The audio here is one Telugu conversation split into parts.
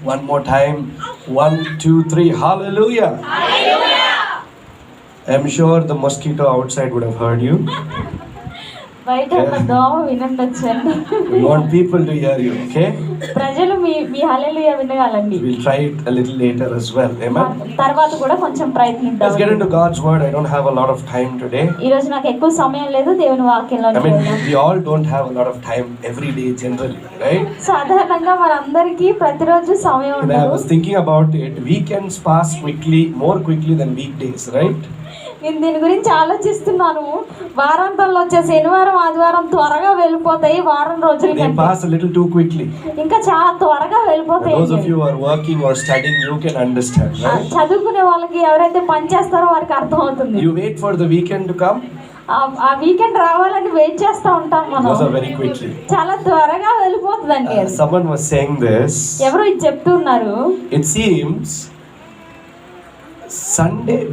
One more time. 1, 2, 3. Hallelujah. Hallelujah. I'm sure the mosquito outside would have heard you. బయట ఉన్న దోమ వినండొచ్చండి. We want people to hear you, okay? ప్రజలు మీ హల్లెలూయా వినగాలండి. We'll try it a little later as well. Amen. తర్వాత కూడా కొంచెం ప్రయత్నిద్దాం. Let's get into God's word. I don't have a lot of time today. ఈ రోజు నాకు ఎక్కువ సమయం లేదు దేవుని వాక్యంలోకి I mean, వెళ్దాం. we all don't have a lot of time every day generally, right? సాధారణంగా మనందరికీ ప్రతిరోజు సమయం And I ఉండదు. was thinking about it. Weekends pass quickly, more quickly than weekdays, right? నేను దీని గురించి ఆలోచిస్తున్నాను. వారాంతంలో వచ్చే శనివారం ఆదివారం త్వరగా వెళ్ళిపోతాయి వారం రోజుల They కంటే. pass a little too quickly. ఇంకా చాలా త్వరగా వెళ్ళిపోతాయి. Those of you who are working or studying, you can understand, right? చదువుకునే వాళ్ళకి ఎవరైతే పని చేస్తారో వారికి అర్థం అవుతుంది. You wait for the weekend to come. ఆ వీకెండ్ రావాలని వెయిట్ చేస్తూ ఉంటాం మనం. Those are very quickly. చాలా త్వరగా వెళ్ళిపోతుందండి. Someone was saying this. ఎవరు ఇది చెప్తున్నారు? It seems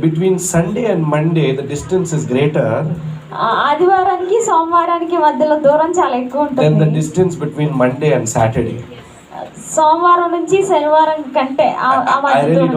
between Sunday and Monday the distance is greater ఆదివారానికి సోమవారానికి మధ్యలో దూరం చాలా ఎక్కువ than the ఉంటుంది. distance between Monday and Saturday. సోమవారం నుంచి శనివారం కంటే I really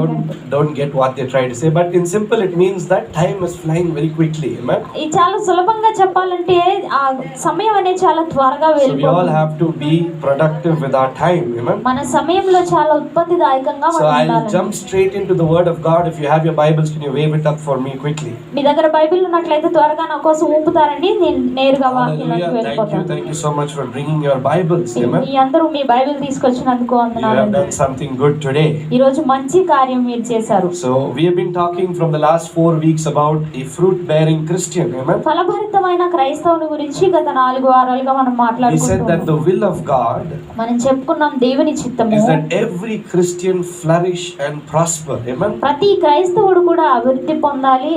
don't get what they try to say, but in simple it means that time is flying very quickly. Amen. ఇది చాలా సులభంగా చెప్పాలంటే ఆ సమయం అనేది చాలా త్వరగా So we all వెళ్ళిపోతుంది. have to be productive with our time. Amen. మన సమయంలో చాలా ఉత్పత్తిదాయకంగా So మనం I'll ఉండాలి. jump straight into the word of God. If you have your Bibles, can you wave it up for me quickly? మీ దగ్గర బైబిల్ ఉన్నట్లయితే త్వరగా నా కోసం ఊపుతారండి. నేను నేరుగా వాక్యంలోకి Hallelujah. వెళ్ళిపోతాను. Thank you so much for bringing your Bibles. Amen. మీ అందరూ మీ బైబిల్ తీసుకొచ్చినందుకు You have వందనాలండి. done something good today. ఈ రోజు మంచి కార్యం మీరు చేశారు. So we have been talking from the last 4 weeks about a fruit-bearing Christian. Amen. ఫలభరితమైన క్రైస్తవుని గురించి గత 4 వారాలుగా మనం We said that మాట్లాడుకుంటున్నాం. the will of God మనం చెప్పుకున్నాం దేవుని చిత్తము is that every Christian flourish and prosper. Amen. ప్రతి క్రైస్తవుడు కూడా అభివృద్ధి పొందాలి.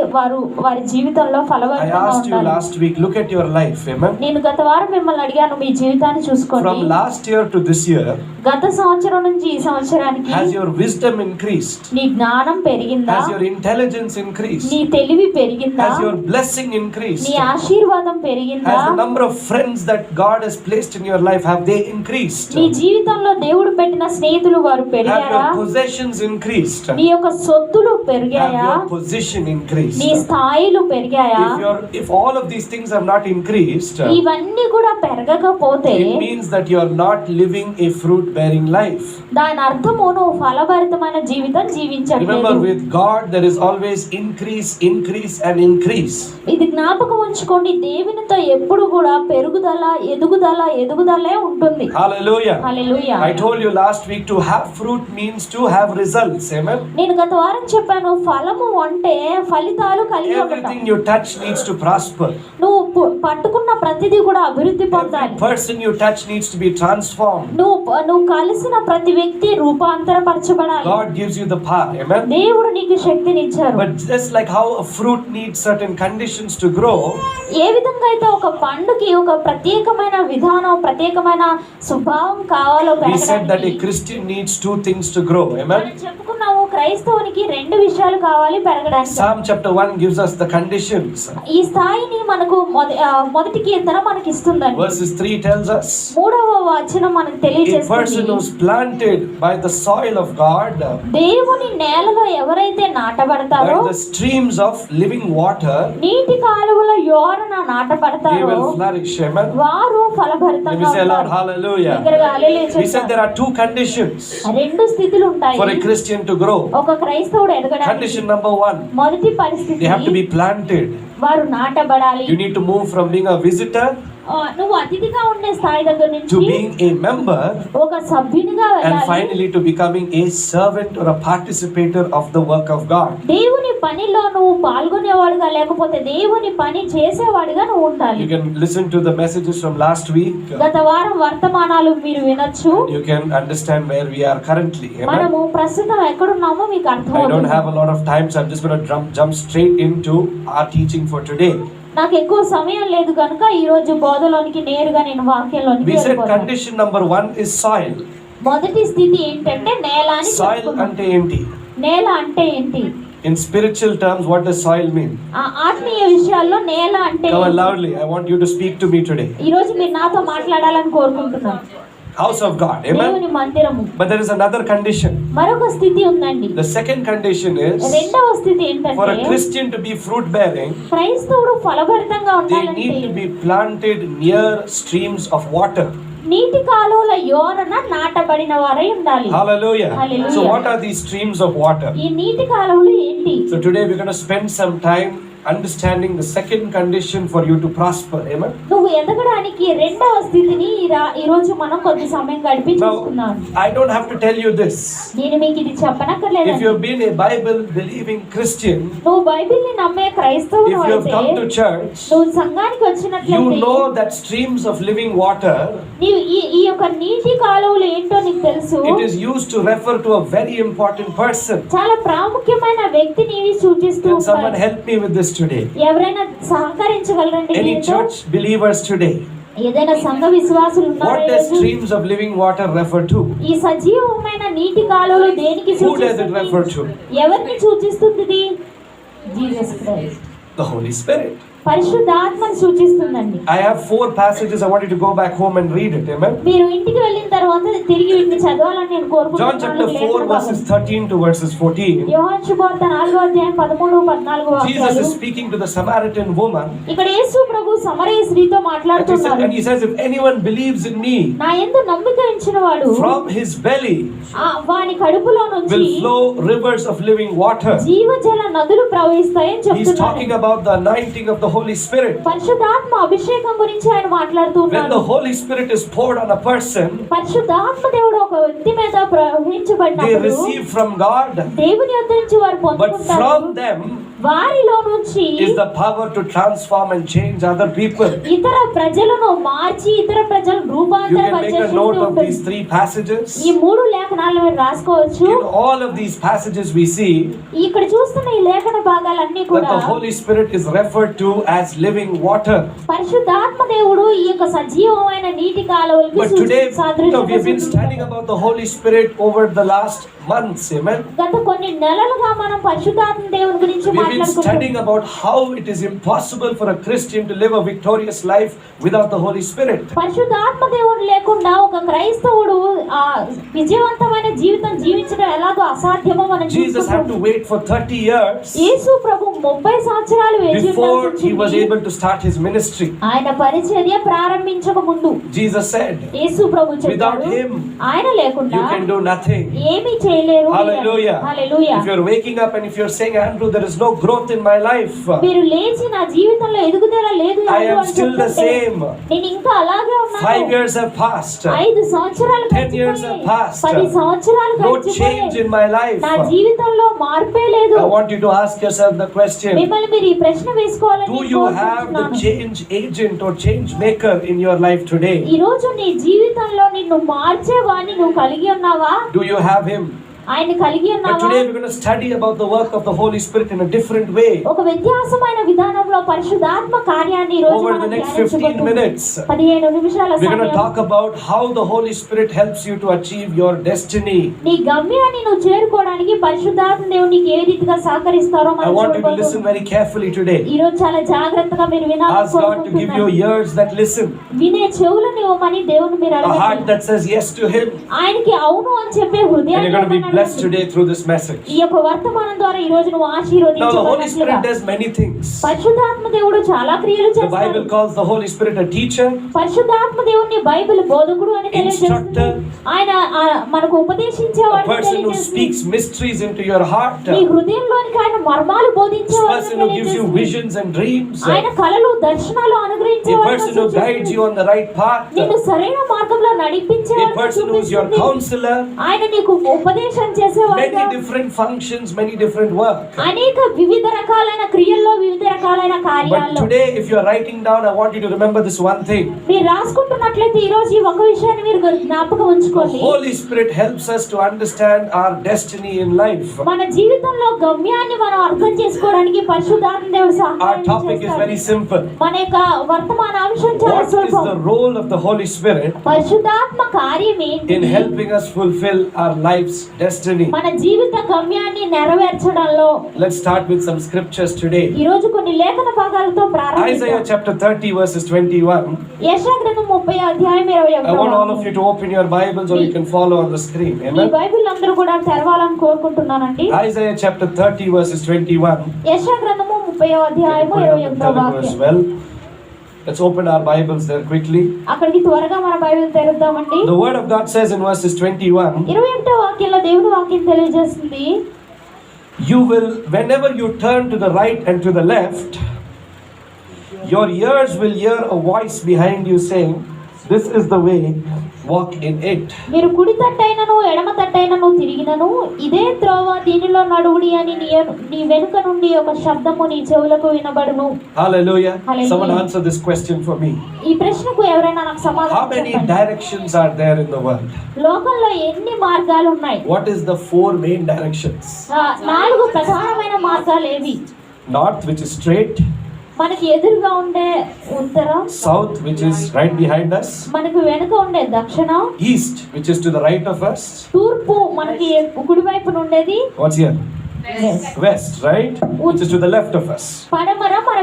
వారి జీవితంలో I ఫలభరితంగా asked you ఉండాలి. last week, look at your life. Amen. నేను గత వారం మిమ్మల్ని అడిగాను మీ జీవితాన్ని చూసుకోండి. From last year to this year, గత సంవత్సరం నుంచి ఈ సంవత్సరానికి has your wisdom increased? నీ జ్ఞానం పెరిగిందా? Has your intelligence increased? నీ తెలివి పెరిగిందా? Has your blessing increased? నీ ఆశీర్వాదం పెరిగిందా? Has the number of friends that God has placed in your life, have they increased? నీ జీవితంలో దేవుడు పెట్టిన స్నేహితులు వారు Have పెరిగారా? your possessions increased? నీ యొక్క సొత్తులు Have పెరిగాయా? your position increased? నీ స్థాయిలు పెరిగాయా? If all of these things have not increased, ఇవన్నీ కూడా పెరగకపోతే it means that you are not living a fruit-bearing life. దాని అర్థము నువ్వు ఫలభరితమైన జీవితం Remember, జీవించట్లేదు. with God there is always increase and increase. ఇది జ్ఞాపకం ఉంచుకోండి. దేవునితో ఎప్పుడు కూడా పెరుగుదల ఎదుగుదలే ఉంటుంది. Hallelujah. Hallelujah. I told you last week, to have fruit means to have results. Amen. నేను గత వారం చెప్పాను ఫలము అంటే ఫలితాలు కలిగి ఉండటం. Everything you touch needs to prosper. నువ్వు పట్టుకున్న ప్రతిదీ కూడా అభివృద్ధి పొందాలి. Every person you touch needs to be transformed. నువ్వు కలిసిన ప్రతి వ్యక్తి రూపాంతరపరచబడాలి. God gives you the power. Amen. దేవుడు నీకు శక్తిని ఇచ్చారు. But just like how a fruit needs certain conditions to grow, ఏ విధంగా అయితే ఒక పండుకి ఒక ప్రత్యేకమైన విధానం ప్రత్యేకమైన స్వభావం కావాలో we said that a పెరగడానికి Christian needs 2 things to grow. Amen. మనం చెప్పుకున్నాము క్రైస్తవునికి 2 విషయాలు కావాలి పెరగడానికి. Psalm chapter 1 gives us the conditions. ఈ స్థాయిని మనకు మొదటి కీర్తన మనకి ఇస్తుందండి. Verses 3 tells us, 3వ వచనం మనకు a person తెలియజేస్తుంది. who's planted by the soil of God, దేవుని నేలలో ఎవరైతే నాటబడతారో by the streams of living water, నీటి కాలువల యోరన they నాటబడతారో will flourish. Amen. వారు Let me ఫలభరితంగా say aloud, ఉంటారు. hallelujah. దగ్గరగా హల్లెలూయా We said చెప్తారు. there are 2 conditions 2 స్థితులు ఉంటాయి for a Christian to grow. ఒక క్రైస్తవుడు ఎదగడానికి. Condition number 1, మొదటి పరిస్థితి they have to be planted. వారు నాటబడాలి. You need to move from being a visitor నువ్వు అతిథిగా ఉండే స్థాయి దగ్గర to నుంచి being a member, ఒక సభ్యునిగా and వెళ్ళాలి. finally to becoming a servant or a participator of the work of God. దేవుని పనిలో నువ్వు పాల్గొనేవాడుగా లేకపోతే దేవుని పని చేసేవాడిగా నువ్వు ఉండాలి. You can listen to the messages from last week. గత వారం వర్తమానాలు మీరు వినొచ్చు. You can understand where we are currently. Amen. మనము ప్రస్తుతం ఎక్కడున్నామో మీకు I don't అర్థమవుతుంది. have a lot of time, so I'm just going to jump straight into our teaching for today. నాకు ఎక్కువ సమయం లేదు కనుక ఈ రోజు బోధలోనికి నేరుగా నేను వాక్యంలోనికి We said వెళ్ళిపోతాను. condition number 1 is soil. మొదటి స్థితి ఏంటంటే నేల అని Soil చెప్పుకున్నాం. ante enti. నేల అంటే ఏంటి? In spiritual terms, what does soil mean? ఆత్మీయ విషయాల్లో నేల అంటే Come on loudly. I want you to speak to me today. ఈ రోజు మీరు నాతో మాట్లాడాలని కోరుకుంటున్నాను. house of God. Amen. దేవుని మందిరము. But there is another condition. మరొక స్థితి ఉందండి. The second condition is రెండవ స్థితి for a ఏంటంటే Christian to be fruit bearing, క్రైస్తవుడు ఫలభరితంగా they ఉండాలంటే need to be planted near streams of water. నీటి కాలువల యోరన నాటబడిన వారై ఉండాలి. Hallelujah. Hallelujah. So what are these streams of water? ఈ నీటి కాలువలు ఏంటి? So today we're going to spend some time understanding the second condition for you to prosper. Amen. నువ్వు ఎదగడానికి రెండవ స్థితిని ఈ రోజు మనం కొద్ది సమయం గడిపి Now, చూసుకుందాం. I don't have to tell you this. నేను మీకు ఇది చెప్పనక్కర్లేదు. If you have been a Bible believing Christian, నువ్వు బైబిల్ని నమ్మే if క్రైస్తవుడు you have అయితే come to church, నువ్వు సంఘానికి you వచ్చినట్లయితే know that streams of living water, నీవు ఈ యొక్క నీటి కాలువలు ఏంటో నీకు తెలుసు. it is used to refer to a very important person. చాలా ప్రాముఖ్యమైన వ్యక్తిని ఇవి సూచిస్తూ Can someone ఉంటాయి. help me with this today? ఎవరైనా సహకరించగలరండి? Any దీనితో? church believers today? ఏదైనా సంఘ విశ్వాసులు What ఉన్నారా does ఈరోజు? streams of living water refer to? ఈ సజీవమైన నీటి కాలువలు దేనికి Who does it refer సూచిస్తుంది? to? ఎవరిని సూచిస్తుంది ఇది? Jesus Christ, The Holy Spirit. పరిశుద్ధాత్మను సూచిస్తుందండి. I have 4 passages. I want you to go back home and read it. Amen. మీరు ఇంటికి వెళ్ళిన తర్వాత తిరిగి వీటిని చదవాలని నేను John chapter 4 verses 13 to verses 14. యోహాను శుభవార్త 4వ అధ్యాయం 13 14 Jesus వాక్యాలు. is speaking to the Samaritan woman. ఇక్కడ యేసు ప్రభు సమరయ స్త్రీతో మాట్లాడుతున్నారు. And he says, if anyone believes in me, నా యందు నమ్మిక ఉంచిన వాడు from his belly వాని కడుపులో నుంచి will flow rivers of living water. జీవజల నదులు ప్రవహిస్తాయని He's చెప్తున్నారు. talking about the anointing of the Holy Spirit. పరిశుద్ధాత్మ అభిషేకం గురించి ఆయన When the మాట్లాడుతున్నారు. Holy Spirit is poured on a person, పరిశుద్ధాత్మ దేవుడు ఒక వ్యక్తి మీద they ప్రవహించబడినప్పుడు receive from God, దేవుని యొద్ద నుంచి వారు but పొందుకుంటారు. from them వారిలో నుంచి is the power to transform and change other people. ఇతర ప్రజలను మార్చి ఇతర ప్రజలు You రూపాంతరపరిచే can make a Shakti note of ఉంటుంది. these 3 passages. ఈ 3 లేఖనాలు మీరు రాసుకోవచ్చు. In all of these passages we see ఇక్కడ చూస్తున్న ఈ లేఖన భాగాలన్నీ that కూడా the Holy Spirit is referred to as living water. పరిశుద్ధాత్మ దేవుడు ఈ యొక్క సజీవమైన నీటి కాలువలకు But today, we have been సూచిస్తున్నాడు. studying about the Holy Spirit over the last months. Amen. గత కొన్ని నెలలుగా మనం పరిశుద్ధాత్మ దేవుని గురించి We have been మాట్లాడుకుంటున్నాం. studying about how it is impossible for a Christian to live a victorious life without the Holy Spirit. పరిశుద్ధాత్మ దేవుడు లేకుండా ఒక క్రైస్తవుడు ఆ విజయవంతమైన జీవితం జీవించడం ఎలాగో అసాధ్యమో మనం Jesus had to చూస్తున్నాం. wait for 30 years యేసు ప్రభు 30 సంవత్సరాలు వేచి before he was ఉండాల్సి able to start his ministry. ఆయన పరిచర్య ప్రారంభించక ముందు Jesus said, యేసు ప్రభు చెప్పాడు, without him, ఆయన లేకుండా you can do nothing. ఏమీ చేయలేరు. Hallelujah. Hallelujah. If you're waking up and if you're saying, Andrew, there is no growth in my life, మీరు లేచి నా జీవితంలో ఎదుగుదల లేదు I am అని still the చెప్తుంటే, same. నేను ఇంకా అలాగే 5 ఉన్నాను. years have passed. 5 సంవత్సరాలు 10 years have గడిచిపోయాయి. passed. 10 సంవత్సరాలు No change గడిచిపోయాయి. in my life. నా జీవితంలో మార్పే లేదు. I want you to ask yourself the question, మిమ్మల్ని మీరు ఈ ప్రశ్న వేసుకోవాలని do you have the కోరుకుంటున్నాను. change agent or change maker in your life today? ఈ రోజు నీ జీవితంలో నిన్ను మార్చేవాడిని నువ్వు కలిగి ఉన్నావా? Do you have him? ఆయన కలిగి But ఉన్నావా? today we're going to study about the work of the Holy Spirit in a different way. ఒక వ్యత్యాసమైన విధానంలో పరిశుద్ధాత్మ కార్యాన్ని ఈ రోజు Over the మనం next 15 ధ్యానించబోతున్నాం. minutes, 15 నిమిషాల we're going to సమయం. talk about how the Holy Spirit helps you to achieve your destiny. నీ గమ్యాన్ని నువ్వు చేరుకోవడానికి పరిశుద్ధాత్మ దేవుడు నీకు ఏ రీతిగా సహకరిస్తారో I మనం want you to listen చూడబోతున్నాం. very carefully today. ఈ రోజు చాలా జాగ్రత్తగా మీరు వినాలని Ask God to give you కోరుకుంటున్నాను. ears that listen, వినే చెవులను ఇవ్వమని దేవుని మీరు a heart అడగండి. that says yes to Him. ఆయనకి అవును అని చెప్పే And హృదయాన్ని you're going to be ఇవ్వమని blessed అడగండి. today through this message. ఈ యొక్క వర్తమానం ద్వారా ఈ రోజు నువ్వు Now the Holy ఆశీర్వదించబడినట్లుగా. Spirit does many things. పరిశుద్ధాత్మ దేవుడు చాలా క్రియలు The Bible చేస్తాడు. calls the Holy Spirit a teacher, పరిశుద్ధాత్మ దేవుడిని బైబిల్ బోధకుడు అని తెలియజేస్తుంది. Instructor, ఆయన మనకు a ఉపదేశించేవాడు person who speaks mysteries into your heart, నీ హృదయంలోనికి ఆయన మర్మాలు a బోధించేవాడు person who gives you visions and dreams, ఆయన కలలు దర్శనాలు a అనుగ్రహించేవాడు person who guides you on the right path, నిన్ను సరైన మార్గంలో a నడిపించేవాడు person who is your counselor. ఆయన నీకు ఉపదేశం చేసేవాడు. Many different functions, many different work. అనేక వివిధ రకాలైన క్రియల్లో వివిధ రకాలైన But కార్యాల్లో today, if you are writing down, I want you to remember this one thing. మీరు రాసుకుంటున్నట్లయితే ఈ రోజు ఈ ఒక విషయాన్ని మీరు జ్ఞాపకం The ఉంచుకోండి. Holy Spirit helps us to understand our destiny in life. మన జీవితంలో గమ్యాన్ని మనం అర్థం చేసుకోవడానికి పరిశుద్ధాత్మ దేవుడు Our సహాయం topic is చేస్తాడు. very simple. మన యొక్క వర్తమాన అంశం చాలా What is the సులభం. role of the Holy Spirit పరిశుద్ధాత్మ కార్యం ఏంటి? in helping us fulfill our life's destiny? destiny. మన జీవిత గమ్యాన్ని నెరవేర్చడంలో Let's start with some scriptures today. ఈ రోజు కొన్ని లేఖన భాగాలతో Isaiah ప్రారంభిద్దాం. chapter 30 verses 21. యెషయా గ్రంథం 30 అధ్యాయం I want all 21. of you to open your Bibles or you can follow on the screen. ఈ Amen. బైబిల్ అందరూ కూడా తెరవాలని కోరుకుంటున్నానండి. Isaiah chapter 30 verses 21. యెషయా గ్రంథము 30 అధ్యాయం Put it up in 21వ Telugu as వాక్యం. well. Let's open our Bibles there quickly. అక్కడికి త్వరగా మన Bible తెరుద్దామండి. The word of God says in verses 21, 21వ వాక్యంలో దేవుని వాక్యం తెలియజేస్తుంది, you will, whenever you turn to the right and to the left, your ears will hear a voice behind you saying, this is the way, walk in it. మీరు కుడి తట్టైనను ఎడమ తట్టైనను తిరిగినను ఇదే త్రోవ దీనిలో నడువుడి అని నీ వెనుక నుండి ఒక శబ్దము నీ చెవులకు వినబడును. Hallelujah. Hallelujah. Someone answer this question for me. ఈ ప్రశ్నకు ఎవరైనా నాకు How సమాధానం many చెప్పండి. directions are there in the world? లోకంలో ఎన్ని మార్గాలు ఉన్నాయి? What is the four main directions? 4 ప్రధానమైన మార్గాలు ఏవి? North, which is straight. మనకి ఎదురుగా ఉండే ఉత్తర, South, which is right behind us. మనకి వెనుక ఉండే దక్షిణ, East, which is to the right of us. తూర్పు మనకి కుడివైపున ఉండేది, What's here? West, right? Which is to the left of us. పడమర మన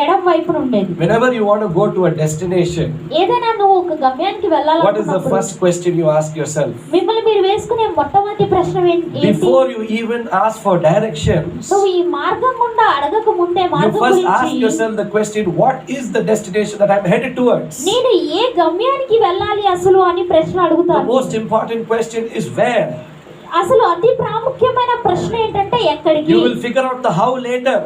ఎడమ వైపున ఉండేది. Whenever you want to go to a destination, ఏదైనా నువ్వు ఒక గమ్యానికి what is the వెళ్ళాలనుకున్నప్పుడు first question you ask yourself? మిమ్మల్ని మీరు వేసుకునే మొట్టమొదటి ప్రశ్న ఏంటి? Before you even ask for directions, నువ్వు ఈ మార్గం గుండా అడగక ముందే you మార్గం first ask గురించి yourself the question, what is the destination that I'm headed towards? నేను ఏ గమ్యానికి వెళ్ళాలి అసలు అని ప్రశ్న The అడుగుతాను. most important question is where. అసలు అతి ప్రాముఖ్యమైన ప్రశ్న ఏంటంటే ఎక్కడికి? You will figure out the how later.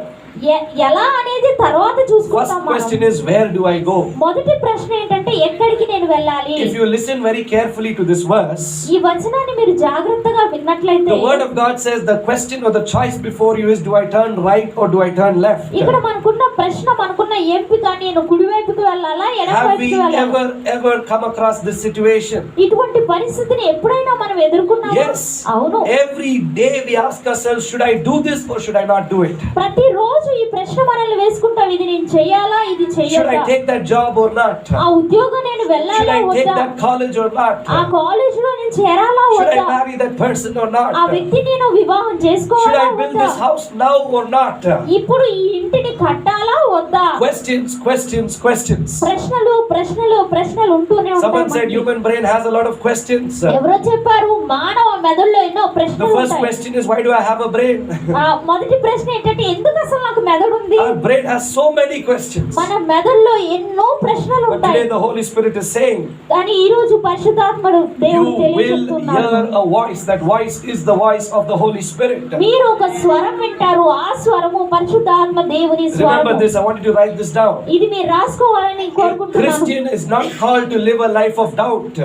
ఎలా అనేది తర్వాత First చూసుకుంటాం question మనం. is, where do I go? మొదటి ప్రశ్న ఏంటంటే ఎక్కడికి నేను వెళ్ళాలి? If you listen very carefully to this verse, ఈ వచనాన్ని మీరు జాగ్రత్తగా విన్నట్లయితే the word of God says the question or the choice before you is, do I turn right or do I turn left? ఇక్కడ మనకున్న ప్రశ్న, మనకున్న ఎంపిక, నేను కుడివైపుకి వెళ్ళాలా ఎడమ Have we వైపుకి వెళ్ళాలా? ever come across this situation? ఇటువంటి పరిస్థితిని ఎప్పుడైనా మనం ఎదుర్కొన్నామా? Yes. అవును. Every day we ask ourselves, should I do this or should I not do it? ప్రతిరోజు ఈ ప్రశ్న మనల్ని వేసుకుంటాం, ఇది నేను చేయాలా, ఇది Should I చెయ్యాలా? take that job or not? ఆ ఉద్యోగం నేను Should వెళ్ళాలా I take వద్దా? that college or not? ఆ కాలేజ్ లో నేను చేరాలా Should I వద్దా? marry that person or ఆ not? వ్యక్తి నేను వివాహం Should చేసుకోవాలా I build వద్దా? this house now or not? ఇప్పుడు ఈ ఇంటిని కట్టాలా వద్దా? Questions, questions, questions. ప్రశ్నలు ప్రశ్నలు ప్రశ్నలు ఉంటూనే Someone said ఉంటాయి. human brain has a lot of questions. ఎవరో చెప్పారు మానవ మెదడులో ఎన్నో The ప్రశ్నలు first ఉంటాయి. question is, why do I have a brain? మొదటి ప్రశ్న ఏంటంటే ఎందుకు అసలు నాకు మెదడు ఉంది? Our brain has so many questions. మన మెదడులో ఎన్నో ప్రశ్నలు But ఉంటాయి. today the Holy Spirit is saying, కానీ ఈ రోజు పరిశుద్ధాత్ముడు you దేవుడు will తెలియజేస్తున్నాడు, hear a voice. That voice is the voice of the Holy Spirit. మీరు ఒక స్వరం వింటారు, ఆ స్వరము పరిశుద్ధాత్మ దేవుని Remember స్వరము. this, I want you to write this down. ఇది మీరు రాసుకోవాలని A కోరుకుంటున్నాను. Christian is not called to live a life of doubt.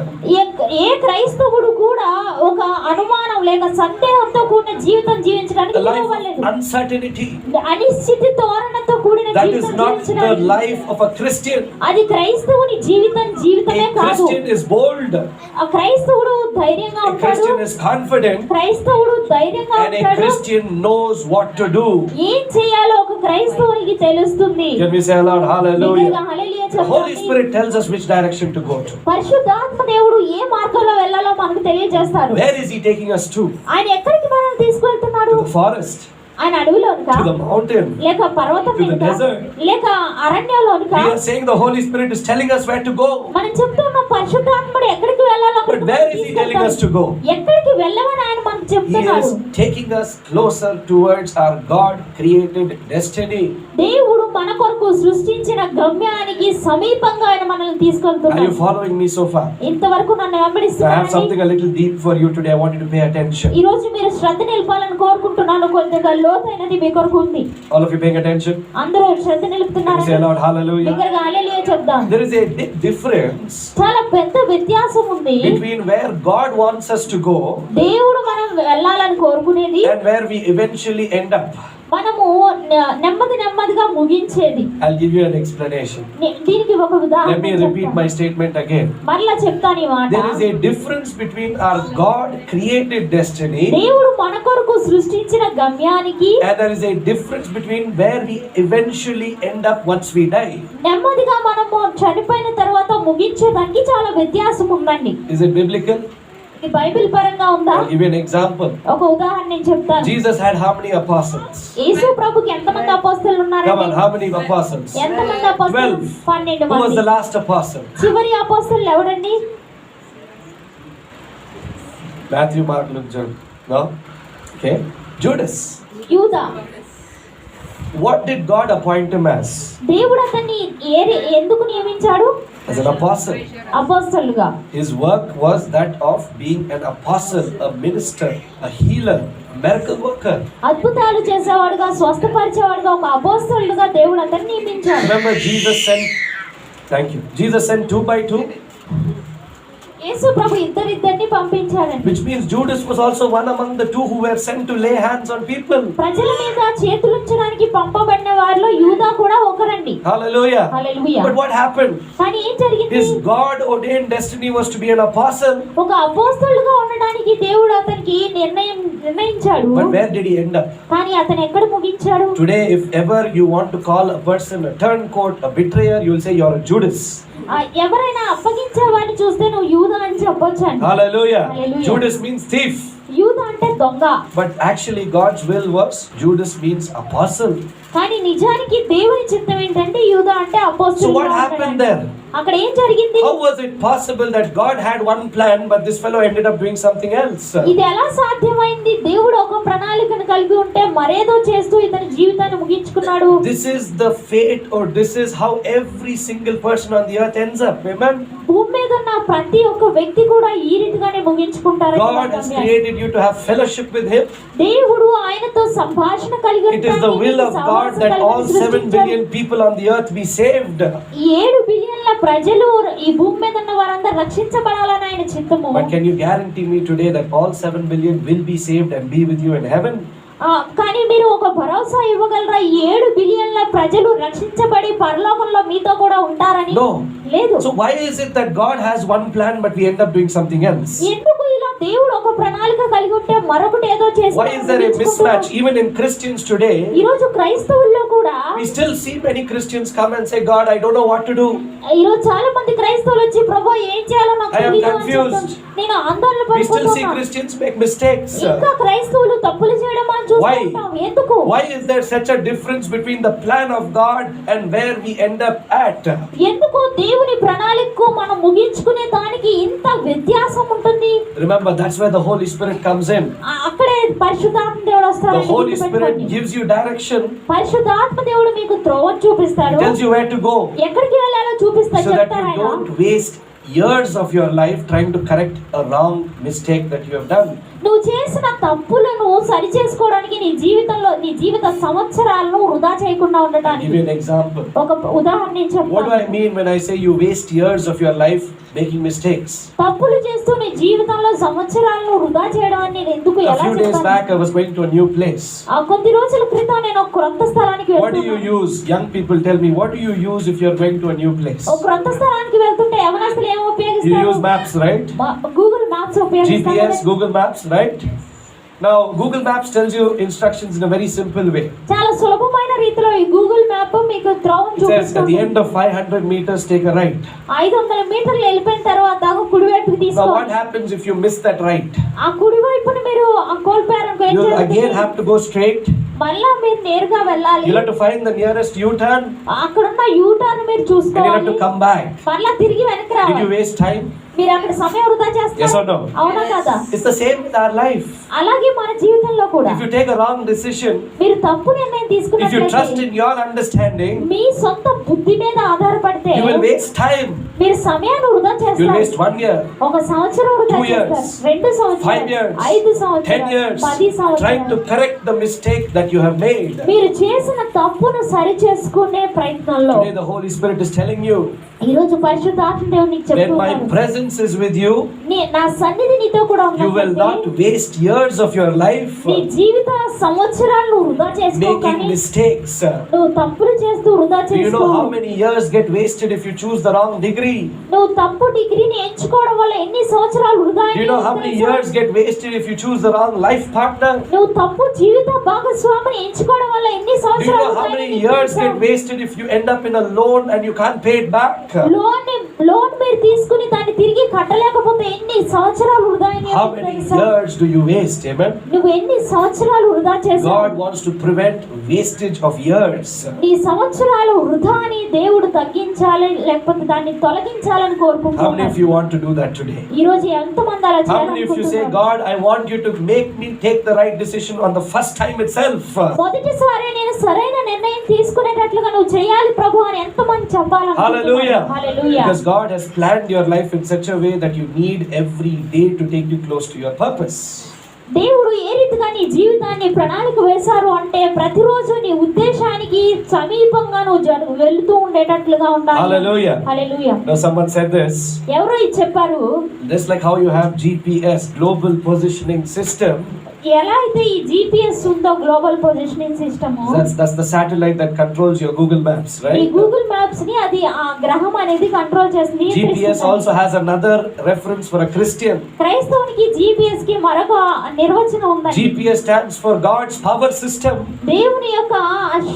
ఏ క్రైస్తవుడు కూడా ఒక అనుమానం లేక సందేహంతో కూడిన జీవితం జీవించడానికి A life ఇవ్వలేదు. of uncertainty. అనిశ్చితి తోరణతో కూడిన That is జీవితం not the జీవించడానికి life of a Christian. అది క్రైస్తవుని జీవితమే A కాదు. Christian is bold. ఆ క్రైస్తవుడు ధైర్యంగా A ఉంటాడు, Christian is confident. క్రైస్తవుడు ధైర్యంగా And a ఉంటాడు. Christian knows what to do. ఏం చేయాలో ఒక క్రైస్తవునికి తెలుస్తుంది. Can we say aloud, hallelujah? బిగ్గరగా హల్లెలూయా The Holy చెప్పండి. Spirit tells us which direction to go to. పరిశుద్ధాత్మ దేవుడు ఏ మార్గంలో వెళ్ళాలో మనకు తెలియజేస్తాడు. Where is He taking us to? ఆయన ఎక్కడికి మనల్ని తీసుకెళ్తున్నాడు? To the forest, ఆయన అడవిలోనికా, to the mountain. లేక పర్వతం To the మీదకా, desert. లేక అరణ్యంలోనికా? We are saying the Holy Spirit is telling us where to go. మనం చెప్తున్నాం పరిశుద్ధాత్ముడు ఎక్కడికి వెళ్ళాలో But అక్కడికి where మనల్ని is He telling us తీసుకెళ్తాడు. to go? ఎక్కడికి వెళ్ళమని ఆయన మనకు He చెప్తున్నాడు. is taking us closer towards our God-created destiny. దేవుడు మన కొరకు సృష్టించిన గమ్యానికి సమీపంగా ఆయన మనల్ని Are you తీసుకెళ్తున్నాడు. following me so far? ఇంతవరకు నన్ను So I have వెంబడిస్తున్నాడు. something a little deep for you today. I want you to pay attention. ఈ రోజు మీరు శ్రద్ధ నిలపాలని కోరుకుంటున్నాను. కొద్దిగా లోతైనది మీ కొరకు ఉంది. All of you paying attention? అందరూ శ్రద్ధ Can you say నిలుపుతున్నారు. aloud, hallelujah? దగ్గరగా హల్లెలూయా చెప్దాం. There is a big difference చాలా పెద్ద వ్యత్యాసం ఉంది between where God wants us to go దేవుడు మనం వెళ్ళాలని కోరుకునేది, and where we eventually end up. మనము నెమ్మదిగా ముగించేది. I'll give you an explanation. దీనికి ఒక ఉదాహరణ Let me repeat my statement again. మరలా చెప్తాను ఈ మాట. There is a difference between our God-created destiny దేవుడు మన కొరకు సృష్టించిన గమ్యానికి and there is a difference between where we eventually end up once we die. నెమ్మదిగా మనము చనిపోయిన తర్వాత ముగించేదానికి చాలా వ్యత్యాసం ఉందండి. Is it biblical? ఇది బైబిల్ పరంగా ఉందా? I'll give you an example. ఒక ఉదాహరణ నేను చెప్తాను. Jesus had how many apostles? యేసు ప్రభుకి ఎంతమంది అపోస్తలులు Come on, ఉన్నారండి? how many apostles? ఎంతమంది అపోస్తలులు? 12. 12 Who was the మంది. last apostle? చివరి అపోస్తలులు ఎవరండి? Matthew, Mark, Luke, John. No? Okay. Judas. యూదా. What did God appoint him as? దేవుడు అతన్ని ఎందుకు నియమించాడు? As an apostle. అపోస్తలుగా. His work was that of being an apostle, a minister, a healer, a miracle worker. అద్భుతాలు చేసేవాడుగా, స్వస్థపరిచేవాడుగా, ఒక అపోస్తలుగా దేవుడు అతన్ని నియమించాడు. Remember Jesus sent 2 by 2, Yesu Prabhu ఇద్దరిద్దరిని పంపించాడండి. which means Judas was also one among the 2 who were sent to lay hands on people. ప్రజల మీద చేతులుంచడానికి పంపబడిన వారిలో యూదా కూడా ఒకరండి. Hallelujah. Hallelujah. But what happened? కానీ ఏం జరిగింది? His God ordained destiny was to be an apostle. ఒక అపోస్తలుగా ఉండడానికి దేవుడు అతనికి నిర్ణయించాడు. But where did he end up? కానీ అతను ఎక్కడ ముగించాడు? Today, if ever you want to call a person a turncoat, a betrayer, you will say you're a Judas. ఎవరైనా అప్పగించేవాడిని చూస్తే నువ్వు యూదా అని చెప్పొచ్చండి. Hallelujah. Hallelujah. Judas means thief. యూదా అంటే దొంగ. But actually God's will was Judas means apostle. కానీ నిజానికి దేవుని చిత్తం ఏంటంటే యూదా అంటే So అపోస్తలుగా what happened ఉంటాడు. there? అక్కడ ఏం జరిగింది? How was it possible that God had one plan but this fellow ended up doing something else? ఇది ఎలా సాధ్యమైంది? దేవుడు ఒక ప్రణాళికను కలిగి ఉంటే మరేదో చేస్తూ ఇతని జీవితాన్ని ముగించుకున్నాడు. This is the fate, or this is how every single person on the earth ends up. Amen. భూమి మీద ఉన్న ప్రతి ఒక్క వ్యక్తి కూడా ఈ రీతిగానే ముగించుకుంటారు. God has created you to have fellowship with Him. దేవుడు ఆయనతో సంభాషణ కలిగి It is the will of God that all 7 billion people on the earth be saved. 7 బిలియన్ల ప్రజలు ఈ భూమి మీద ఉన్న వారందరూ రక్షించబడాలని ఆయన చిత్తము. But can you guarantee me today that all 7 billion will be saved and be with you in heaven? కానీ మీరు ఒక భరోసా ఇవ్వగలరా? 7 బిలియన్ల ప్రజలు రక్షించబడి పరలోకంలో మీతో కూడా ఉంటారని? No. లేదు. So why is it that God has one plan but we end up doing something else? ఎందుకు ఇలా దేవుడు ఒక ప్రణాళిక కలిగి ఉంటే మరొకటి ఏదో చేస్తాడు? Why is there a mismatch? Even in Christians today, ఈ రోజు క్రైస్తవుల్లో కూడా we still see many Christians come and say, God, I don't know what to do. ఈ రోజు చాలా మంది క్రైస్తవులు వచ్చి ప్రభువా ఏం చేయాలో నాకు I am తెలియదు అని confused. చెప్తారు. నేను ఆందోళన We still see పడుతున్నాను. Christians make mistakes. ఇంకా క్రైస్తవులు తప్పులు చేయడం మనం చూస్తుంటాం. ఎందుకు? Why is there such a difference between the plan of God and where we end up at? ఎందుకు దేవుని ప్రణాళికకు మనం ముగించుకునే దానికి ఇంత వ్యత్యాసం ఉంటుంది? Remember, that's where the Holy Spirit comes in. అక్కడే పరిశుద్ధాత్మ దేవుడు వస్తాడు. The Holy Spirit gives you direction. పరిశుద్ధాత్మ దేవుడు మీకు త్రోవను చూపిస్తాడు. He tells you where to go, ఎక్కడికి వెళ్ళాలో చూపిస్తాడు. so that చెప్తాడు you ఆయన. don't waste years of your life trying to correct a wrong mistake that you have done. నువ్వు చేసిన తప్పులను సరి చేసుకోవడానికి నీ జీవితంలో నీ జీవిత సంవత్సరాలను వృధా చేయకుండా I'll ఉండటానికి give you an example. ఒక ఉదాహరణ నేను What do I చెప్తాను. mean when I say you waste years of your life making mistakes? తప్పులు చేస్తూ నీ జీవితంలో సంవత్సరాలను వృధా చేయడం అని నేను ఎందుకు A ఎలా few days చెప్తాను? back I was going to a new place. కొద్ది రోజుల క్రితం నేను ఒక క్రొత్త స్థలానికి What do you వెళ్తున్నాను. use? Young people tell me, what do you use if you're going to a new place? ఒక క్రొత్త స్థలానికి వెళ్తుంటే యవనస్తులు ఏం You use ఉపయోగిస్తారు? maps, right? గూగుల్ మ్యాప్స్ ఉపయోగిస్తారు. GPS, Google Maps, right? Now, Google Maps tells you instructions in a very simple way. చాలా సులభమైన రీతిలో ఈ గూగుల్ మ్యాప్ మీకు త్రోవను It says at the చూపిస్తుంది. end of 500 meters, take a right. 500 మీటర్లు వెళ్ళిపోయిన తర్వాత కుడివైపుకి Now, what తీసుకోండి. happens if you miss that right? ఆ కుడివైపుని మీరు కోల్పోయారనుకో ఏం You'll జరుగుతుంది? again have to go straight. మళ్ళా మీరు నేరుగా వెళ్ళాలి. You'll have to find the nearest U-turn అక్కడున్న యూటర్న్ మీరు and you'll have చూసుకోవాలి. to come back. మళ్ళా తిరిగి వెనక్కి Did you రావాలి. waste time? మీరు అక్కడ సమయం వృధా Yes చేస్తారు. or no? అవునా కదా? It's the same with our life. అలాగే మన జీవితంలో కూడా If you take a wrong decision, మీరు తప్పు నిర్ణయం if you trust తీసుకున్నట్లయితే in your understanding, మీ సొంత బుద్ధి మీద ఆధారపడితే you will waste time. మీరు సమయాన్ని వృధా You'll చేస్తారు. waste 1 year, ఒక సంవత్సరం వృధా 2 years, చేస్తారు. 2 సంవత్సరాలు, 5 years, 5 10 సంవత్సరాలు, years, 10 trying to సంవత్సరాలు. correct the mistake that you have made. మీరు చేసిన తప్పును సరి చేసుకునే ప్రయత్నంలో Today the Holy Spirit is telling you, ఈ రోజు పరిశుద్ధాత్మ దేవుడు నీకు when my చెప్తున్నాడు. presence is with you, నా సన్నిధి నీతో కూడా you will not ఉన్నట్లయితే waste years of your life నీ జీవిత సంవత్సరాలు వృధా చేసుకోకని making mistakes. నువ్వు తప్పులు చేస్తూ వృధా Do you చేసుకో. know how many years get wasted if you choose the wrong degree? నువ్వు తప్పు డిగ్రీని ఎంచుకోవడం వల్ల ఎన్ని సంవత్సరాలు వృధా Do you know how many అయ్యాయో years తెలుసా? get wasted if you choose the wrong life partner? నువ్వు తప్పు జీవిత భాగస్వామిని ఎంచుకోవడం వల్ల ఎన్ని Do you సంవత్సరాలు know how వృధా many అయ్యాయో years తెలుసా? get wasted if you end up in a loan and you can't pay it back? Loan మీరు తీసుకుని దాన్ని తిరిగి కట్టలేకపోతే ఎన్ని సంవత్సరాలు వృధా అయినాయో How మీకు many తెలుసా? years do you waste? Amen. నువ్వు ఎన్ని సంవత్సరాలు వృధా చేసావు? God wants to prevent wastage of years. నీ సంవత్సరాలు వృధాని దేవుడు తగ్గించాలి లేకపోతే దాన్ని తొలగించాలని How many కోరుకుంటున్నాడు. of you want to do that today? ఈ రోజు ఎంతమంది అలా How many of you say, చేయాలనుకుంటున్నారు? God, I want you to make me take the right decision on the first time itself? మొదటిసారి నేను సరైన నిర్ణయం తీసుకునేటట్లుగా నువ్వు చేయాలి ప్రభు అని ఎంతమంది చెప్పాలనుకుంటున్నారు? Hallelujah. Hallelujah. Because God has planned your life in such a way that you need every day to take you close to your purpose. దేవుడు ఏ రీతిగా నీ జీవితాన్ని ప్రణాళిక వేశారు అంటే ప్రతిరోజు నీ ఉద్దేశానికి సమీపంగా నువ్వు వెళ్తూ ఉండేటట్లుగా ఉండాలి. Hallelujah. Hallelujah. Now someone said this, ఎవరో ఇది చెప్పారు, just like how you have GPS, Global Positioning System, ఎలా అయితే ఈ GPS ఉందో global positioning system, that's the satellite that controls your Google Maps, ఈ right? గూగుల్ మ్యాప్స్ ని అది ఆ గ్రహం అనేది కంట్రోల్ చేస్తుంది. GPS also has another reference for a Christian. క్రైస్తవునికి GPS కి మరొక నిర్వచనం ఉంది. GPS stands for God's power system. దేవుని యొక్క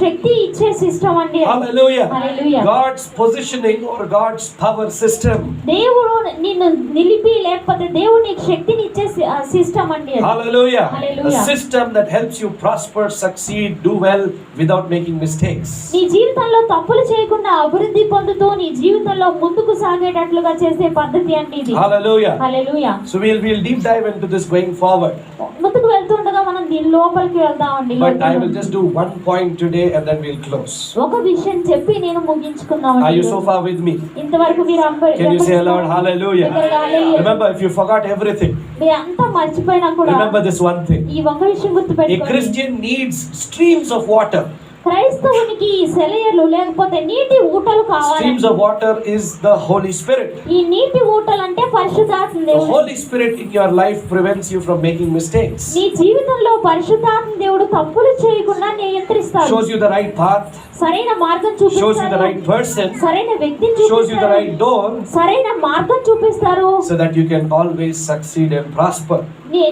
శక్తి ఇచ్చే సిస్టమ్ అండి. Hallelujah. Hallelujah. God's positioning or God's power system. దేవుడు నిన్ను నిలిపి లేకపోతే దేవుడు నీకు శక్తిని ఇచ్చే సిస్టమ్ అండి. Hallelujah. Hallelujah. A system that helps you prosper, succeed, do well without making mistakes. నీ జీవితంలో తప్పులు చేయకుండా అభివృద్ధి పొందుతూ నీ జీవితంలో ముందుకు సాగేటట్లుగా చేసే పద్ధతి అండి ఇది. Hallelujah. Hallelujah. So we'll deep dive into this going forward. ముందుకు వెళ్తుండగా మనం దీని లోపలికి వెళ్దామండి. But I will just do one point today and then we'll close. ఒక విషయం చెప్పి నేను ముగించుకుందామండి. Are you so far with me? ఇంతవరకు మీరు Can you say aloud hallelujah? Hallelujah. Remember, if you forgot everything, మీరు అంతా మర్చిపోయినా కూడా remember this one thing. ఈ ఒక విషయం A గుర్తుపెట్టుకోండి. Christian needs streams of water. క్రైస్తవునికి సెలయర్లు లేకపోతే నీటి ఊటలు కావాలి. Streams of water is the Holy Spirit. ఈ నీటి ఊటలు అంటే పరిశుద్ధాత్మ The దేవుడు. Holy Spirit in your life prevents you from making mistakes. నీ జీవితంలో పరిశుద్ధాత్మ దేవుడు తప్పులు చేయకుండా నియంత్రిస్తాడు. Shows you the right path, సరైన మార్గం shows you the చూపిస్తాడు. right person, సరైన వ్యక్తిని shows you the చూపిస్తాడు. right door, సరైన మార్గం చూపిస్తారు. so that you can always succeed and prosper.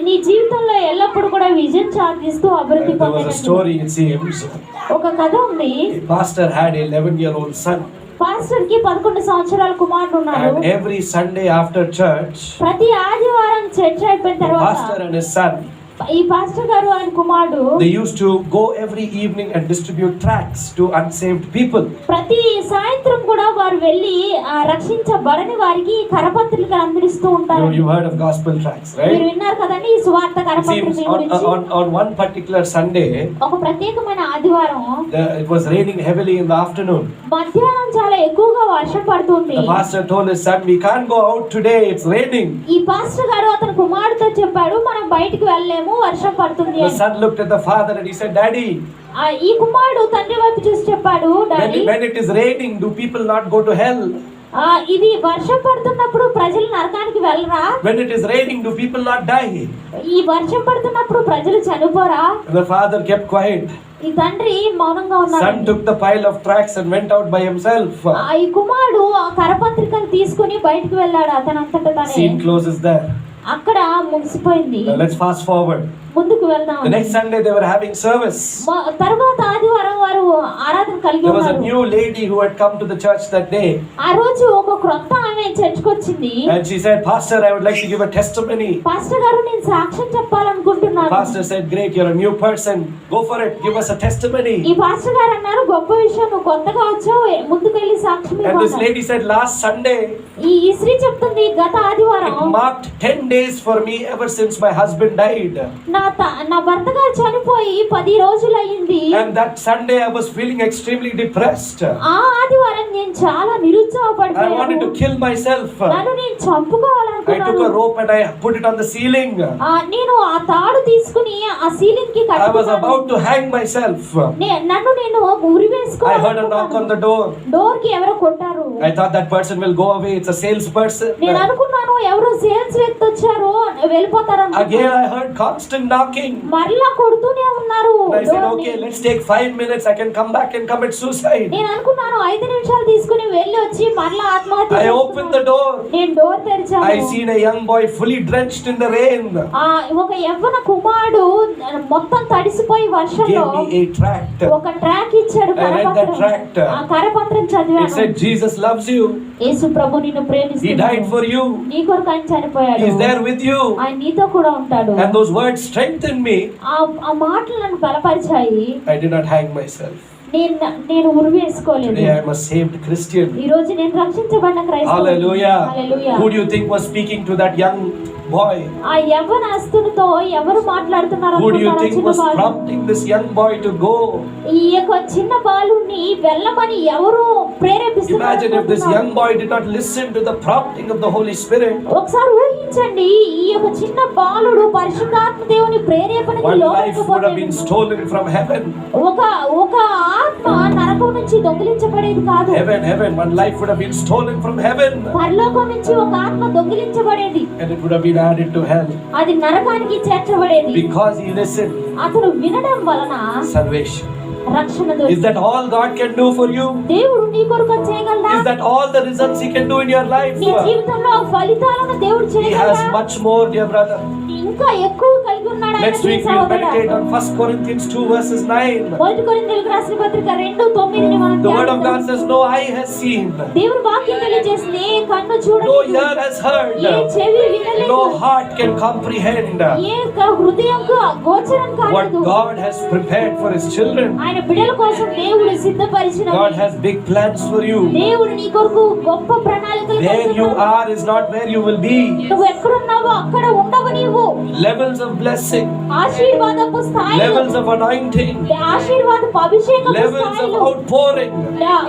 నీ జీవితంలో ఎల్లప్పుడూ కూడా విజయం సాధిస్తూ అభివృద్ధి There was a పొందగలరు. story, it seems. ఒక కథ ఉంది. A pastor had an 11-year-old son, pastor కి 11 సంవత్సరాల కుమారుడు ఉన్నాడు. and every Sunday after church, ప్రతి ఆదివారం చర్చ్ అయిపోయిన the తర్వాత pastor and his son, ఈ పాస్టర్ గారు ఆయన కుమారుడు they used to go every evening and distribute tracts to unsaved people. ప్రతి సాయంత్రం కూడా వారు వెళ్ళి రక్షించబడని వారికి కరపత్రికలు అందిస్తూ ఉంటారు. You heard of gospel tracts, మీరు right? విన్నారు కదండి ఈ సువార్త It కరపత్రిక seems గురించి. on one particular Sunday, ఒక ప్రత్యేకమైన ఆదివారం it was raining heavily in the afternoon. మధ్యాహ్నం చాలా ఎక్కువగా వర్షం పడుతుంది. The pastor told his son, "We can't go out today, it's raining." ఈ పాస్టర్ గారు అతని కుమారుడితో చెప్పాడు, మనం బయటికి వెళ్ళలేము, వర్షం పడుతుంది The అని. son looked at the father and he said, "Daddy, ఈ కుమారుడు తండ్రి వైపు చూసి చెప్పాడు, daddy when it is raining, do people not go to hell? ఇది వర్షం పడుతున్నప్పుడు ప్రజలు నరకానికి వెళ్ళరా? When it is raining, do people not die?" ఈ వర్షం పడుతున్నప్పుడు ప్రజలు చనిపోరా? And the father kept quiet. ఈ తండ్రి మౌనంగా Son ఉన్నాడు. took the pile of tracts and went out by himself. ఈ కుమారుడు ఆ కరపత్రికను తీసుకుని బయటికి వెళ్ళాడు అతనంతట తానే. Scene closes there. అక్కడ ముగిసిపోయింది. Now let's fast forward. ముందుకు వెళ్దాం. The next Sunday they were having service. తర్వాత ఆదివారం వారు ఆరాధన కలిగి There was a ఉన్నారు. new lady who had come to the church that day. ఆ రోజు ఒక క్రొత్త ఆమె చర్చికి వచ్చింది. And she said, "Pastor, I would like to give a testimony." Pastor గారు నేను సాక్ష్యం చెప్పాలనుకుంటున్నాను. Pastor said, "Great, you're a new person. Go for it. Give us a testimony." ఈ పాస్టర్ గారు అన్నారు, గొప్ప విషయం, నువ్వు కొత్తగా వచ్చావు, ముందుకెళ్ళి సాక్ష్యం And this ఇవ్వాలి. lady said, "Last Sunday, ఈ స్త్రీ చెప్తుంది, గత ఆదివారం it marked 10 days for me ever since my husband died. నా భర్త గారు చనిపోయి 10 రోజులు అయింది. And that Sunday I was feeling extremely depressed. ఆ ఆదివారం నేను చాలా I wanted నిరుత్సాహపడిపోయాను. to kill myself. నన్ను నేను I took చంపుకోవాలనుకున్నాను. a rope and I put it on the ceiling. నేను ఆ తాడు తీసుకుని ఆ సీలింగ్ కి I was కట్టుకున్నాను. about to hang myself. నన్ను నేను ఉరి I heard a knock on వేసుకోవాలనుకున్నాను. the door. Door కి ఎవరో కొట్టారు. I thought that person will go away. It's a salesperson. నేను అనుకున్నాను ఎవరో సేల్స్ వ్యక్తి వచ్చారు, వెళ్ళిపోతారు. Again I heard constant knocking. మరలా కొడుతూనే ఉన్నారు. And I said, డోర్ని. "Okay, let's take 5 minutes. I can come back and commit suicide." నేను అనుకున్నాను 5 నిమిషాలు తీసుకుని వెళ్ళి వచ్చి మరలా ఆత్మహత్య I చేసుకున్నాను. opened the door. నేను డోర్ తెరిచాను. I seen a young boy fully drenched in the rain. ఒక యవ్వన కుమారుడు కుమారుడు మొత్తం తడిసిపోయి వర్షంలో gave me a tract. ఒక ట్రాక్ ఇచ్చాడు. I read that tract. ఆ కరపత్రం It చదివాను. said Jesus loves you. యేసు ప్రభు నిన్ను He ప్రేమిస్తున్నాడు. died for you. నీ కొరకు ఆయన చనిపోయాడు. He is there with you. ఆయన నీతో కూడా ఉంటాడు. And those words strengthened me. ఆ మాటలు నన్ను బలపరిచాయి. I did not hang myself. నేను ఉరివేసుకోలేదు. Today I am a saved Christian. ఈ రోజు నేను రక్షించబడిన క్రైస్తవుడు. Hallelujah. Hallelujah. Who do you think was speaking to that young boy? ఆ యవ్వనస్తునితో ఎవరు మాట్లాడుతున్నారు Who do you అనుకుంటారా? think చిన్న was బాలుడు. prompting this young boy to go? ఈ యొక్క చిన్న బాలుని వెళ్ళమని ఎవరు ప్రేరేపిస్తున్నారు? Imagine if this young boy did not listen to the prompting of the Holy Spirit. ఒకసారి ఊహించండి, ఈ యొక్క చిన్న బాలుడు పరిశుద్ధాత్మ దేవుని ప్రేరేపణకి One life would have been లోబడకపోతే stolen from heaven. ఒక ఆత్మ నరకం నుంచి దొంగిలించబడేది కాదు. Heaven. One life would have been stolen from heaven. పరలోకం నుంచి ఒక ఆత్మ దొంగిలించబడేది. And it would have been added to hell. అది నరకానికి చేర్చబడేది. Because he listened. అతను వినడం వలన Salvation. రక్షణ Is దొరికింది. that all God can do for you? దేవుడు నీ కొరకు చేయగలడా? Is that all the results he can do in your life? నీ జీవితంలో ఆ ఫలితాలను దేవుడు He has చేయగలడా? much more, dear brother. ఇంకా ఎక్కువ కలిగి ఉన్నాడు ఆయన. Next week we will meditate on 1 Corinthians 2 verses 9. మొదటి కొరింథీయులకు రాసిన పత్రిక 2:9 మనం The word of ధ్యానిద్దాం. God says, no eye has seen, దేవుని వాక్యం తెలియజేస్తుంది, ఏ కన్ను no చూడలేదు, ear has heard, ఏ చెవి వినలేదు, no heart can comprehend A హృదయంకు గోచరం what కాలేదు. God has prepared for his children. ఆయన బిడ్డల కోసం దేవుడు సిద్ధపరిచిన God has big plans for you. దేవుడు నీ కొరకు గొప్ప ప్రణాళికలు Where you కలిగి ఉన్నాడు. are is not where you will be. నువ్వు ఎక్కడున్నావో అక్కడ ఉండవు నీవు. Levels of blessing, ఆశీర్వాదపు స్థాయిలు, levels of anointing, ఆశీర్వాదపు అభిషేకపు levels of స్థాయిలు, outpouring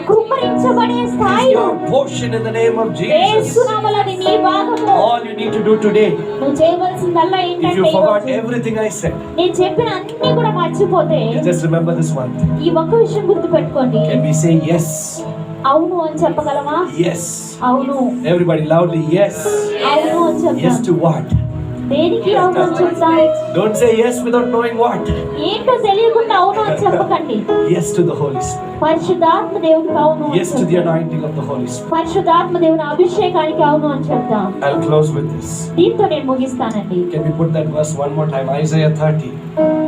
కృపరించబడే is స్థాయిలు your portion in the name of Jesus. యేసునామములో అది నీ భాగము. All you need to do today, నువ్వు చేయవలసిందల్లా if ఏంటంటే you forgot ఈరోజు everything I said, నేను చెప్పిన అన్ని కూడా మర్చిపోతే you just remember this one thing. ఈ ఒక్క విషయం గుర్తు పెట్టుకోండి. Can we say yes? అవును అని చెప్పగలమా? Yes. అవును. Everybody loudly, yes. అవును అని Yes చెప్తాను. to what? దేనికి అవును అని చెప్తాను? Don't say yes without knowing what. ఏంటో తెలియకుండా అవును అని చెప్పకండి. Yes to the Holy Spirit. పరిశుద్ధాత్మ దేవునికి అవును అని Yes to the చెప్తాం. anointing of the Holy Spirit. పరిశుద్ధాత్మ దేవుని అభిషేకానికి అవును అని చెప్తాం. I'll close with this. దీంతో నేను ముగిస్తానండి. Can we put that verse one more time? Isaiah 30,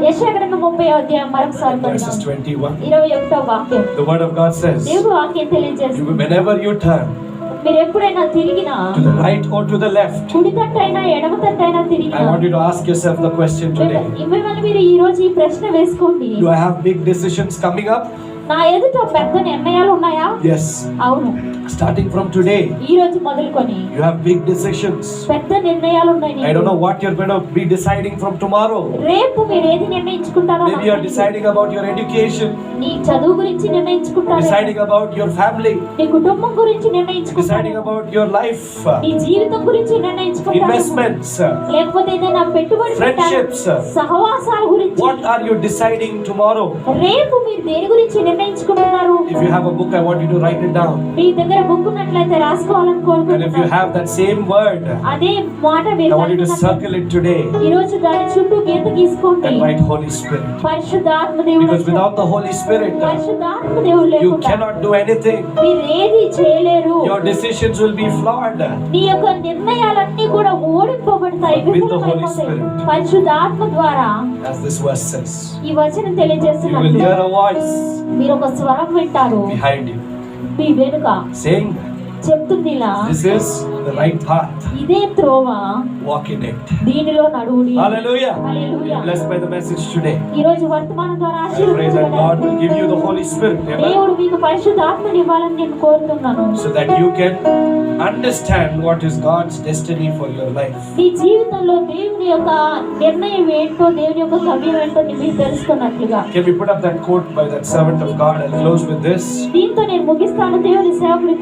యెషయా గ్రంథం 30వ అధ్యాయం మరొకసారి verses పడదాం. 21. 21వ వాక్యం. The word of God says, దేవుడు వాక్యం తెలియజేస్తుంది. whenever you turn మీరు ఎప్పుడైనా తిరిగినా, to the right or to the left, కుడి తట్టైనా ఎడమ తట్టైనా తిరిగినా, I want you to ask yourself the question today. మిమ్మల్ని మీరు ఈ రోజు ఈ ప్రశ్న వేసుకోండి. Do I have big decisions coming up? నా ఎదుట పెద్ద నిర్ణయాలు ఉన్నాయా? Yes. అవును. Starting from today, ఈ రోజు మొదలుకొని you have big decisions. పెద్ద నిర్ణయాలు ఉన్నాయి I don't నీకు. know what you're going to be deciding from tomorrow. రేపు మీరు ఏది నిర్ణయించుకుంటారో Maybe you're deciding about your education, నీ చదువు గురించి నిర్ణయించుకుంటారు, deciding about your family, నీ కుటుంబం గురించి నిర్ణయించుకుంటారు, deciding about your life, నీ జీవితం గురించి నిర్ణయించుకుంటారు, investments, లేకపోతే ఏదైనా పెట్టుబడి friendships. పెట్టాలి, సహవాసాల గురించి. What are you deciding tomorrow? రేపు మీరు దేని గురించి నిర్ణయించుకుంటున్నారు? If you have a book, I want you to write it down. మీ దగ్గర బుక్ ఉన్నట్లయితే రాసుకోవాలని And if you కోరుకుంటున్నాను. have that same word, అదే మాట I మీరు want you to circle it today ఈ రోజు దాని చుట్టూ గీత గీసుకోండి. and write Holy Spirit. పరిశుద్ధాత్మ దేవుడు Because without the Holy Spirit, పరిశుద్ధాత్మ దేవుడు you లేకుండా cannot do anything. మీరు ఏది చేయలేరు. Your decisions will be flawed. నీ యొక్క నిర్ణయాలన్నీ కూడా ఓడింపబడతాయి, With the Holy విఫలమైపోతాయి. Spirit. పరిశుద్ధాత్మ ద్వారా As this verse says, ఈ వచనం you will తెలియజేస్తున్నట్లు hear a voice మీరు ఒక స్వరం వింటారు behind you మీ వెనుక saying that చెప్తుంది ఇలా, this is the right path. ఇదే త్రోవ, Walk in it. దీనిలో నడువుడి. Hallelujah. Hallelujah. Blessed by the message today. ఈ రోజు వర్తమానం ద్వారా I pray that God will give you the Holy Spirit. Amen. దేవుడు మీకు పరిశుద్ధాత్మని ఇవ్వాలని నేను కోరుతున్నాను. So that you can understand what is God's destiny for your life. నీ జీవితంలో దేవుని యొక్క నిర్ణయం ఏంటో, దేవుని యొక్క గమ్యం ఏంటో మీరు తెలుసుకున్నట్లుగా. Can we put up that quote by that servant of God? I'll close with this. దీంతో నేను ముగిస్తాను. దేవుని సేవకుడు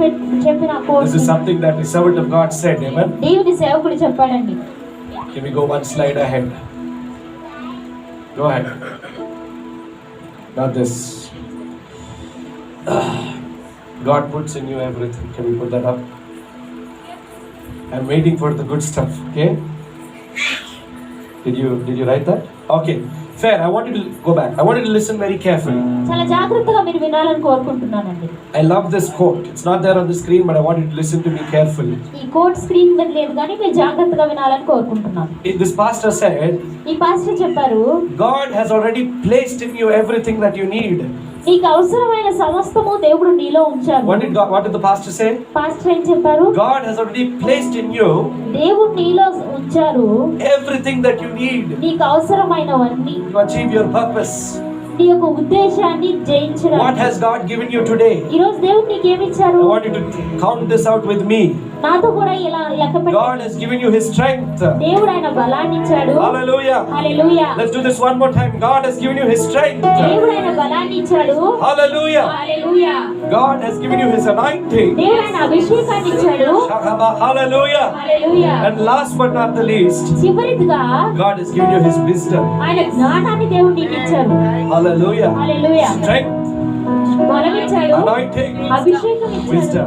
చెప్పిన coat. This is something that the servant of God said. Amen. దేవుని సేవకుడు చెప్పాడండి. Can we go one slide ahead? Go ahead. Not this. God puts in you everything. Can we put that up? I'm waiting for the good stuff. Okay. Did you write that? Okay. Fair. I want you to go back. I want you to listen very carefully. చాలా జాగ్రత్తగా మీరు వినాలని కోరుకుంటున్నానండి. I love this quote. It's not there on the screen, but I want you to listen to me carefully. ఈ కోట్ స్క్రీన్ మీద లేదు కానీ మీరు జాగ్రత్తగా వినాలని కోరుకుంటున్నాను. This pastor said, ఈ పాస్టర్ చెప్పారు, God has already placed in you everything that you need. నీకు అవసరమైన సమస్తము దేవుడు నీలో ఉంచాడు. What did the pastor say? Pastor ఏం చెప్పారు? God has already placed in you దేవుడు నీలో ఉంచారు everything that you need నీకు అవసరమైనవన్నీ to achieve your purpose. నీ యొక్క ఉద్దేశాన్ని జయించడానికి. What has God given you today? ఈ రోజు దేవుడు నీకు ఏమి ఇచ్చారు? I want you to count this out with me. నాతో కూడా ఇలా లెక్క పెట్టు. God has given you His strength. దేవుడు ఆయన బలాన్ని ఇచ్చాడు. Hallelujah. Hallelujah. Let's do this one more time. God has given you His strength. దేవుడు ఆయన బలాన్ని ఇచ్చాడు. Hallelujah. Hallelujah. God has given you His anointing. దేవుడు ఆయన అభిషేకాన్ని ఇచ్చాడు. Hallelujah. Hallelujah. And last but not the least, చివరిదిగా God has given you His wisdom. ఆయన జ్ఞానాన్ని దేవుడు నీకు ఇచ్చాడు. Hallelujah. హల్లెలూయా. Strength, బలం ఇచ్చాడు. anointing, అభిషేకం ఇచ్చాడు. wisdom.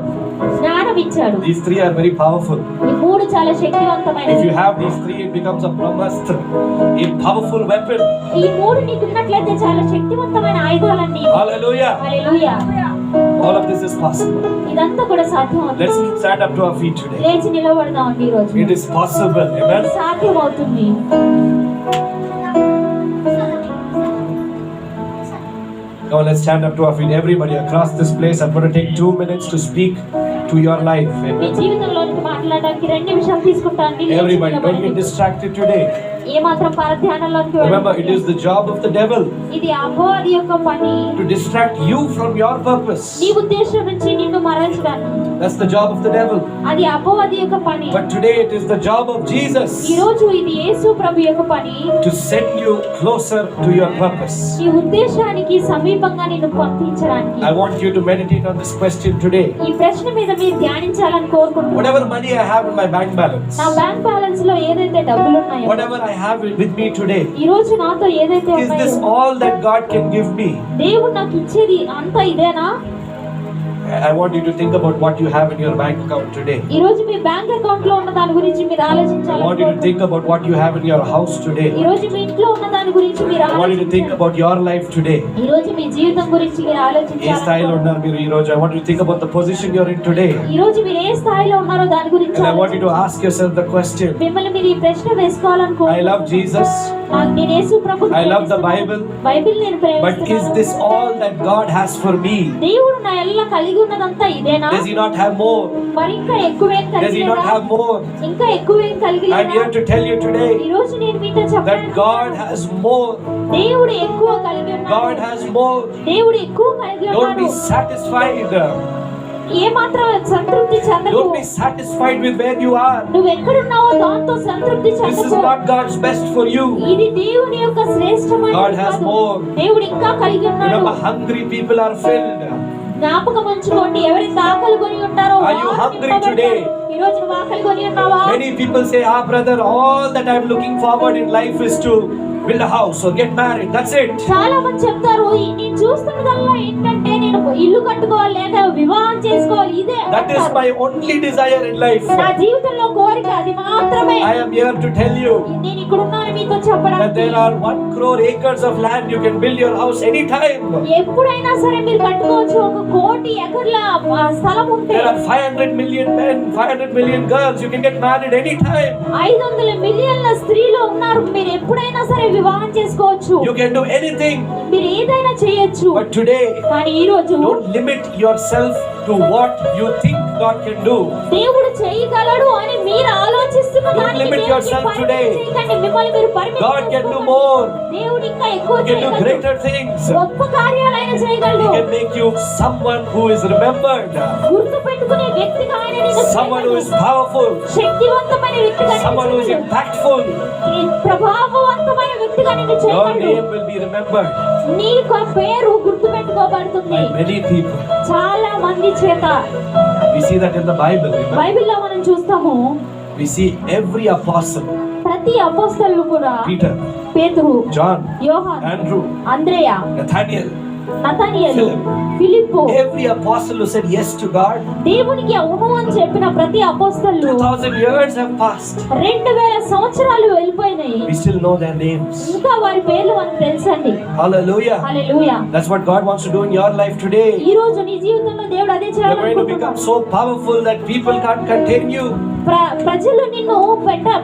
జ్ఞానం ఇచ్చాడు. These three are very powerful. ఈ మూడు చాలా If శక్తివంతమైనవి. you have these three, it becomes a brahmastra, a powerful weapon. ఈ మూడు నీకు ఉన్నట్లయితే చాలా శక్తివంతమైన ఆయుధాలన్నీ. Hallelujah. Hallelujah. All of this is possible. ఇదంతా కూడా సాధ్యమవుతుంది. Let's stand up to our feet today. లేచి నిలబడదామండి ఈ రోజు. It is possible. Amen. సాధ్యమవుతుంది. Now let's stand up to our feet. Everybody across this place, I'm going to take 2 minutes to speak to your life. Me Amen. జీవితంలోనికి మాట్లాడడానికి 2 నిమిషాలు తీసుకుంటానండి. లేచి Everybody, don't నిలబడండి. get distracted today. ఏ మాత్రం పరధ్యానంలోనికి Remember, it వెళ్ళకండి. is the job of the devil ఇది అపవాది యొక్క పని. to distract you from your purpose. నీ ఉద్దేశం నుంచి నిన్ను మరల్చడానికి. That's the job of the devil. అది అపవాది యొక్క పని. But today it is the job of Jesus ఈ రోజు ఇది యేసు ప్రభు యొక్క పని. to send you closer to your purpose. నీ ఉద్దేశానికి సమీపంగా నిన్ను పంపించడానికి. I want you to meditate on this question today. ఈ ప్రశ్న మీద మీరు ధ్యానించాలని కోరుకుంటున్నాను. Whatever money I have in my bank balance, నా బ్యాంక్ బ్యాలెన్స్ లో ఏదైతే డబ్బులు ఉన్నాయో, whatever I have with me today, ఈ రోజు నాతో ఏదైతే is this ఉన్నాయో, all that God can give me? దేవుడు నాకు ఇచ్చేది అంతా ఇదేనా? I want you to think about what you have in your bank account today. ఈ రోజు మీ బ్యాంక్ అకౌంట్ లో ఉన్న దాని గురించి మీరు I ఆలోచించాలని want you to think కోరుకుంటున్నాను. about what you have in your house today. ఈ రోజు మీ ఇంట్లో ఉన్న దాని గురించి మీరు I want you to think ఆలోచించాలి. about your life today. ఈ రోజు మీ జీవితం గురించి మీరు ఏ ఆలోచించాలి. స్థాయిలో ఉన్నారు మీరు ఈ రోజు? I want you to think about the position you're in today. ఈ రోజు మీరు ఏ స్థాయిలో ఉన్నారో దాని గురించి And I want you to ఆలోచించాలి. ask yourself the question. మిమ్మల్ని మీరు ఈ ప్రశ్న వేసుకోవాలనుకో. I love Jesus, నేను యేసు ప్రభువుని I love the ప్రేమిస్తున్నాను. Bible, బైబిల్ నేను but is ప్రేమిస్తున్నాను. this all that God has for me? దేవుడు నా ఎల్ల కలిగి ఉన్నదంతా ఇదేనా? Does He not have more? మరి ఇంకా ఎక్కువేం Does కలిగి He not లేదా? have more? ఇంకా ఎక్కువేం కలిగి I'm here లేదా? to tell you today ఈ రోజు నేను మీతో that చెప్పాను. God has more. దేవుడు ఎక్కువ కలిగి God ఉన్నాడు. has more. దేవుడు ఎక్కువ కలిగి Don't be ఉన్నాడు. satisfied. ఏ మాత్రం సంతృప్తి చెందకు. Don't be satisfied with where you are. నువ్వు ఎక్కడున్నావో దాంతో సంతృప్తి This is చెందకు. not God's best for you. ఇది దేవుని యొక్క శ్రేష్టమైన God has కాదు. more. దేవుడు ఇంకా కలిగి ఉన్నాడు. Remember, hungry people are filled. జ్ఞాపకం ఉంచుకోండి, ఎవరైతే ఆకలి కొని ఉంటారో Are you వారు hungry నింపబడతారు. today? ఈ రోజు నువ్వు ఆకలి కొని ఉన్నావా? Many people say, brother, all that I'm looking forward in life is to build a house or get married. That's it. చాలా మంది చెప్తారు, నేను చూస్తున్నదల్లా ఏంటంటే నేను ఇల్లు కట్టుకోవాలి లేదా వివాహం చేసుకోవాలి, ఇదే That is అంటారు. my only desire in life. నా జీవితంలో కోరిక అది మాత్రమే. I am here to tell you నేను ఇక్కడ ఉన్నాను మీతో that చెప్పడానికి. there are 1 crore acres of land. You can build your house anytime. ఎప్పుడైనా సరే మీరు కట్టుకోవచ్చు. 1 కోటి ఎకర్ల స్థలం ఉంటే, There are 500 million men, 500 million girls. You can get married anytime. 500 మిలియన్ల స్త్రీలు ఉన్నారు. మీరు ఎప్పుడైనా సరే వివాహం చేసుకోవచ్చు. You can do anything. మీరు ఏదైనా చేయొచ్చు. But today, కానీ ఈ రోజు don't limit yourself to what you think God can do. దేవుడు చేయగలడు అని మీరు ఆలోచిస్తున్న Don't దానికి limit దేవునికి yourself పరిమితం today. చేయకండి. మిమ్మల్ని మీరు పరిమితం God can do చేసుకోకండి. more. దేవుడు ఇంకా ఎక్కువ He can do చేయగలడు. greater things. గొప్ప కార్యాలైన He చేయగలడు. can make you someone who is remembered, గుర్తు పెట్టుకునే వ్యక్తిగా ఆయన నిన్ను someone who is చేయగలడు. powerful, శక్తివంతమైన వ్యక్తిగా నిన్ను someone who is చేయగలడు. impactful. ఈ ప్రభావవంతమైన వ్యక్తిగా నిన్ను Your చేయగలడు. name will be remembered నీ యొక్క పేరు గుర్తు పెట్టుకోబడుతుంది by many people. చాలా మంది చేత. We see that in the Bible. Remember? బైబిల్లో మనం చూస్తాము, We see every apostle, ప్రతి అపోస్తలులు కూడా Peter, పేతురు, John, యోహాను, Andrew, అంద్రేయ, Nathaniel, నతనీయేలు, Philip. Philip, Every apostle who said yes to God, దేవునికి అవును అని చెప్పిన ప్రతి అపోస్తలు 2000 years have passed. 2000 సంవత్సరాలు వెళ్ళిపోయినాయి. We still know their names. ఇంకా వారి పేర్లు మనకు తెలుసండి. Hallelujah. Hallelujah. That's what God wants to do in your life today. ఈ రోజు నీ జీవితంలో దేవుడు అదే You're going to చేయాలనుకుంటున్నాడు. become so powerful that people can't contain you. ప్రజలు నిన్ను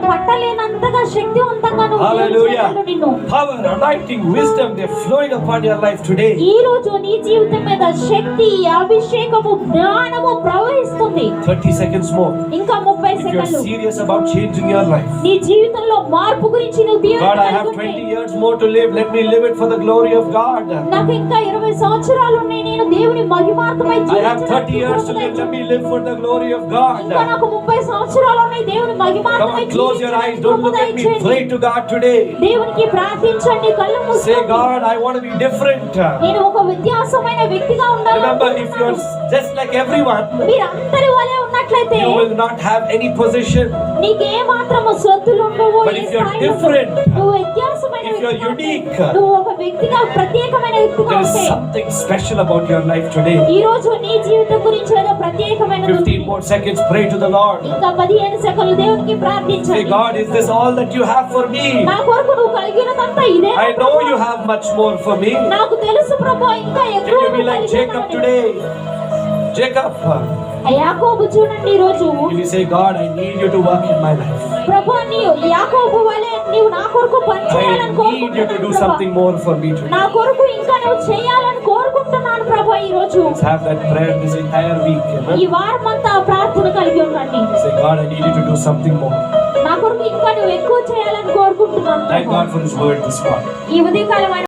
పట్టలేనంతగా శక్తివంతంగా నువ్వు Hallelujah. చేయగలరు నిన్ను. Power, anointing, wisdom, they're flowing upon your life today. ఈ రోజు నీ జీవితం మీద శక్తి, అభిషేకము, జ్ఞానము ప్రవహిస్తుంది. 30 seconds more. ఇంకా 30 If you're సెకన్లు. serious about changing your life. నీ జీవితంలో మార్పు గురించి నువ్వు God, I have 20 years more to live. Let me live it for the glory of God. నాకు ఇంకా 20 సంవత్సరాలు ఉన్నాయి. నేను దేవుని మహిమార్థమై I have 30 years to live. Let me live for the glory of God. ఇంకా నాకు 30 సంవత్సరాలు ఉన్నాయి. దేవుని Come మహిమార్థమై on, close your eyes. Don't look at me. Pray to God today. దేవునికి ప్రార్థించండి. కళ్ళు Say, మూసుకోండి. God, I want to be different. నేను ఒక వ్యత్యాసమైన వ్యక్తిగా Remember, if you're ఉండాలి. just like everyone, మీరు అందరి వలె ఉన్నట్లయితే you will not have any position. నీకు ఏ మాత్రము సొత్తులు ఉండవు. But ఏ if you're స్థాయిలో different, నువ్వు వ్యత్యాసమైన if you're వ్యక్తిగా ఉంటే, unique, నువ్వు ఒక వ్యక్తిగా ప్రత్యేకమైన వ్యక్తిగా there is ఉంటే something special about your life today. ఈ రోజు నీ జీవితం గురించి ఏదో ప్రత్యేకమైనది 15 ఉంది. more seconds. Pray to the Lord. ఇంకా 15 సెకన్లు దేవునికి Say, ప్రార్థించండి. God, is this all that you have for me? నా కొరకు నువ్వు కలిగినదంతా ఇదే. I know you have much more for me. నాకు తెలుసు ప్రభు, ఇంకా Can ఎక్కువ you be like Jacob today? Jacob, యాకోబు చూడండి ఈ రోజు. will you say, God, I need you to work in my life. ప్రభు, నీవు యాకోబు వలె నీవు నా కొరకు పని చేయాలని I need you to do కోరుకుంటున్నాను something Prabhu. more for me today. నా కొరకు ఇంకా నువ్వు చేయాలని కోరుకుంటున్నాను ప్రభు. ఈ రోజు Let's have that prayer this entire week. ఈ Amen. వారం అంతా ప్రార్థన కలిగి ఉండండి. Say, God, I need you to do something more. నా కొరకు ఇంకా నువ్వు ఎక్కువ చేయాలని కోరుకుంటున్నాను Thank Prabhu. God for His word this morning. ఈ ఉదయకాలం